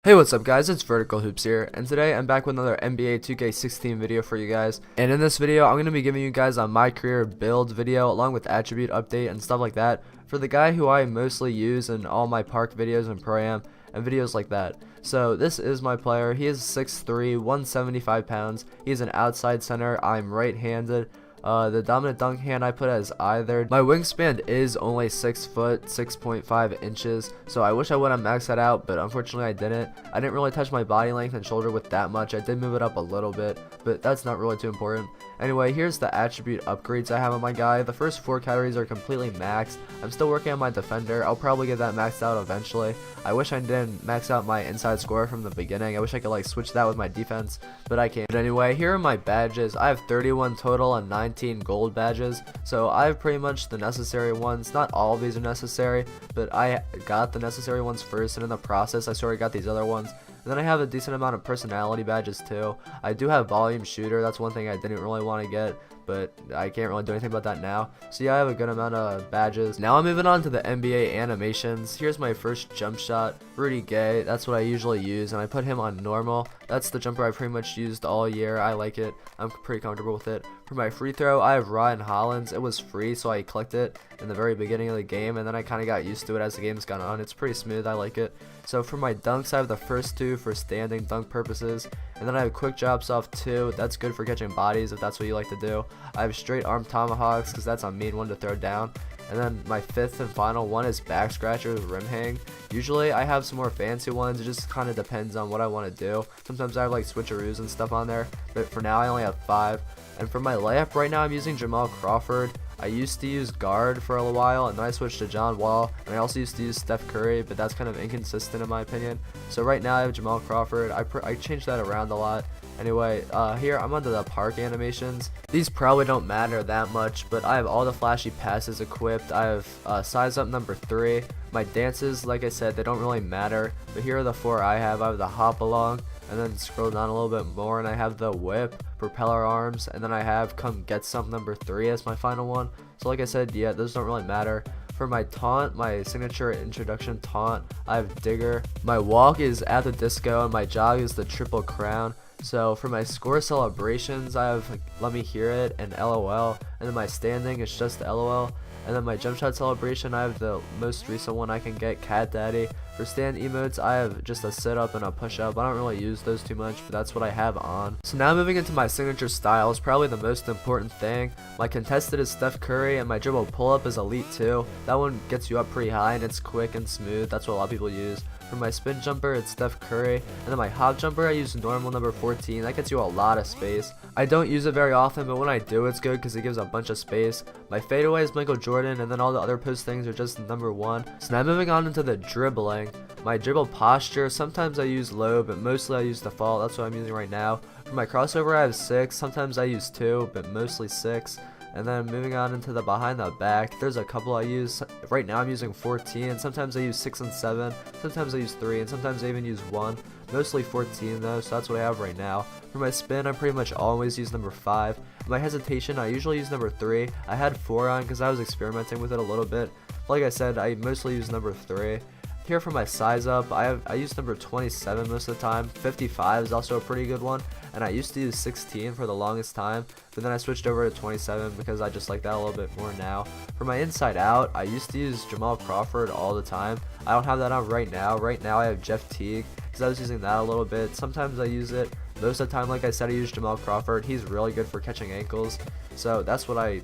Hey, what's up guys, it's Vertical Hoops here, and today I'm back with another NBA 2K16 video for you guys. And in this video, I'm going to be giving you guys a my career build video along with attribute update and stuff like that for the guy who I mostly use in all my park videos and pro-am and videos like that. So this is my player. He is 6'3", 175 pounds. He's an outside center. I'm right-handed. The dominant dunk hand I put as either. My wingspan is only 6 foot 6.5 inches, so I wish I would have maxed that out, but unfortunately I didn't. I didn't really touch my body length and shoulder width that much. I did move it up a little bit, but that's not really too important. Anyway, here's the attribute upgrades I have on my guy. The first 4 categories are completely maxed. I'm still working on my defender. I'll probably get that maxed out eventually. I wish I didn't max out my inside score from the beginning. I wish I could like switch that with my defense, but I can't. But anyway, here are my badges. I have 31 total and 19 gold badges, so I have pretty much the necessary ones. Not all of these are necessary, but I got the necessary ones first, and in the process I sort of got these other ones. And then I have a decent amount of personality badges too. I do have volume shooter. That's one thing I didn't really want to get, but I can't really do anything about that now. So yeah, I have a good amount of badges. Now I'm moving on to the NBA animations. Here's my first jump shot, Rudy Gay. That's what I usually use, and I put him on normal. That's the jumper I pretty much used all year. I like it. I'm pretty comfortable with it. For my free throw, I have Ryan Hollins. It was free, so I clicked it in the very beginning of the game, and then I kind of got used to it as the game's gone on. It's pretty smooth. I like it. So for my dunks, I have the first 2 for standing dunk purposes, and then I have quick drops off 2. That's good for catching bodies if that's what you like to do. I have straight arm tomahawks because that's a mean one to throw down. And then my 5th and final one is back scratcher with rim hang. Usually I have some more fancy ones. It just kind of depends on what I want to do. Sometimes I have like switcheroos and stuff on there, but for now I only have 5. And for my layup right now I'm using Jamal Crawford. I used to use guard for a while, and then I switched to John Wall, and I also used to use Steph Curry, but that's kind of inconsistent in my opinion. So right now I have Jamal Crawford. I changed that around a lot. Anyway, here I'm onto the park animations. These probably don't matter that much, but I have all the flashy passes equipped. I have size up number 3. My dances, like I said, they don't really matter, but here are the 4 I have. I have the hop along, and then scroll down a little bit more, and I have the whip, propeller arms, and then I have come get some number 3 as my final one. So like I said, yeah, those don't really matter. For my taunt, my signature introduction taunt, I have digger. My walk is at the disco, and my jog is the triple crown. So for my score celebrations, I have like, let me hear it and LOL, and then my standing is just LOL. And then my jump shot celebration, I have the most recent one I can get, Cat Daddy. For stand emotes, I have just a sit up and a push up. I don't really use those too much, but that's what I have on. So now moving into my signature styles, probably the most important thing. My contested is Steph Curry, and my dribble pull up is Elite 2. That one gets you up pretty high and it's quick and smooth. That's what a lot of people use. For my spin jumper, it's Steph Curry, and then my hop jumper, I use normal number 14. That gets you a lot of space. I don't use it very often, but when I do, it's good because it gives a bunch of space. My fadeaway is Michael Jordan, and then all the other post things are just number 1. So now moving on into the dribbling. My dribble posture, sometimes I use low, but mostly I use default. That's what I'm using right now. For my crossover, I have 6. Sometimes I use 2, but mostly 6. And then moving on into the behind the back, there's a couple I use. Right now I'm using 14. Sometimes I use 6 and 7. Sometimes I use 3, and sometimes I even use 1. Mostly 14 though, so that's what I have right now. For my spin, I pretty much always use number 5. My hesitation, I usually use number 3. I had 4 on because I was experimenting with it a little bit. Like I said, I mostly use number 3. Here for my size up, I use number 27 most of the time. 55 is also a pretty good one, and I used to use 16 for the longest time, but then I switched over to 27 because I just like that a little bit more now. For my inside out, I used to use Jamal Crawford all the time. I don't have that on right now. Right now I have Jeff Teague because I was using that a little bit. Sometimes I use it. Most of the time, like I said, I use Jamal Crawford. He's really good for catching ankles, so that's what I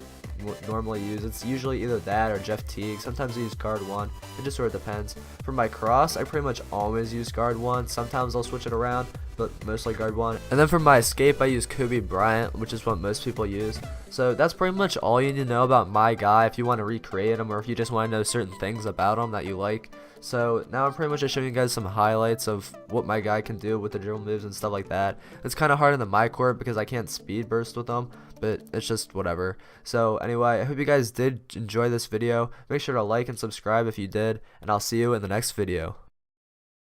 normally use. It's usually either that or Jeff Teague. Sometimes I use guard 1. It just sort of depends. For my cross, I pretty much always use guard 1. Sometimes I'll switch it around, but mostly guard 1. And then for my escape, I use Kobe Bryant, which is what most people use. So that's pretty much all you need to know about my guy if you want to recreate him, or if you just want to know certain things about him that you like. So now I'm pretty much just showing you guys some highlights of what my guy can do with the dribble moves and stuff like that. It's kind of hard in the my court because I can't speed burst with them, but it's just whatever. So anyway, I hope you guys did enjoy this video. Make sure to like and subscribe if you did, and I'll see you in the next video.